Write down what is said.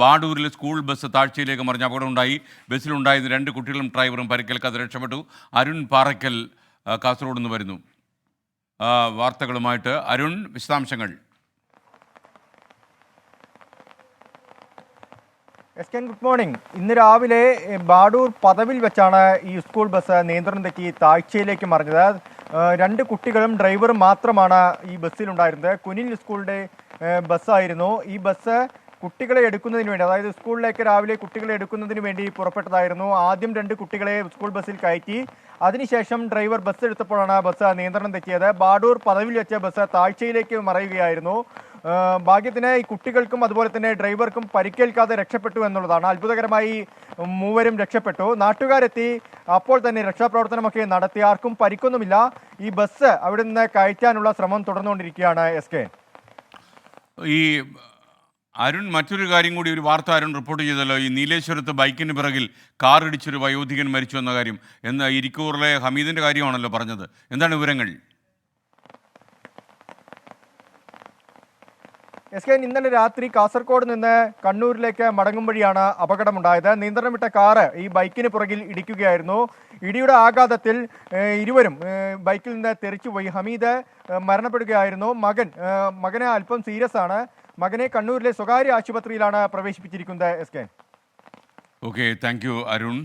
ബാഡൂരിൽ school bus താഴ്ചയിലേക്ക് മറിഞ്ഞ അപകടമുണ്ടായി. ബസ്സിലുണ്ടായിരുന്ന 2 കുട്ടികളും ഡ്രൈവറും പരിക്കേൽക്കാതെ രക്ഷപ്പെട്ടു. അരുൺ പാറയ്ക്കൽ കാസർഗോഡ് നിന്ന് വരുന്നു വാർത്തകളുമായിട്ട്. അരുൺ, വിശദാംശങ്ങൾ. Good morning. ഇന്ന് രാവിലെ ബാഡൂർ പദവിൽ വെച്ചാണ് ഈ സ്കൂൾ ബസ് നിയന്ത്രണം തെറ്റി താഴ്ചയിലേക്ക് മറിഞ്ഞത്. 2 കുട്ടികളും ഡ്രൈവറും മാത്രമാണ് ഈ ബസ്സിലുണ്ടായിരുന്നത്. കുനിൽ സ്കൂളിൻ്റെ ബസ്സായിരുന്നു. ഈ ബസ് കുട്ടികളെ എടുക്കുന്നതിന് വേണ്ടി, അതായത് സ്കൂളിലേക്ക് രാവിലെ കുട്ടികളെ എടുക്കുന്നതിന് വേണ്ടി പുറപ്പെട്ടതായിരുന്നു. ആദ്യം 2 കുട്ടികളെ സ്കൂൾ ബസ്സിൽ കയറ്റി, അതിനുശേഷം ഡ്രൈവർ ബസ് എടുത്തപ്പോഴാണ് ബസ് നിയന്ത്രണം തെറ്റിയത്. ബാഡൂർ പദവിൽ വെച്ച ബസ് താഴ്ചയിലേക്ക് മറയുകയായിരുന്നു. ഭാഗ്യത്തിന് ഈ കുട്ടികൾക്കും അതുപോലെ തന്നെ ഡ്രൈവർക്കും പരിക്കേൽക്കാതെ രക്ഷപ്പെട്ടു എന്നുള്ളതാണ്. അത്ഭുതകരമായി മൂവരും രക്ഷപ്പെട്ടു. നാട്ടുകാരെത്തി അപ്പോൾ തന്നെ രക്ഷാപ്രവർത്തനമൊക്കെ നടത്തി. ആർക്കും പരിക്കൊന്നുമില്ല. ഈ ബസ് അവിടെ നിന്ന് കയറ്റാനുള്ള ശ്രമം തുടർന്നുകൊണ്ടിരിക്കുകയാണ്. ഈ അരുൺ, മറ്റൊരു കാര്യം കൂടി, ഒരു വാർത്ത അരുൺ റിപ്പോർട്ട് ചെയ്തല്ലോ. ഈ നീലേശ്വരത്ത് ബൈക്കിന് പിറകിൽ കാർ ഇടിച്ചൊരു വയോധികൻ മരിച്ചു എന്ന കാര്യം. ഇരിക്കൂറിലെ ഹമീദിന്റെ കാര്യമാണല്ലോ പറഞ്ഞത്. എന്താണ് വിവരങ്ങൾ? ഇന്നലെ രാത്രി കാസർഗോഡ് നിന്ന് കണ്ണൂരിലേക്ക് മടങ്ങും വഴിയാണ് അപകടമുണ്ടായത്. നിയന്ത്രണം വിട്ട കാറ് ഈ ബൈക്കിന് പുറകിൽ ഇടിക്കുകയായിരുന്നു. ഇടിയുടെ ആഘാതത്തിൽ ഇരുവരും ബൈക്കിൽ നിന്ന് തെറിച്ചുപോയി. ഹമീദ് മരണപ്പെടുകയായിരുന്നു. മകന് അല്പം സീരിയസ് ആണ്. മകനെ കണ്ണൂരിലെ സ്വകാര്യ ആശുപത്രിയിലാണ് പ്രവേശിപ്പിച്ചിരിക്കുന്നത്. Okay, thank you Arun.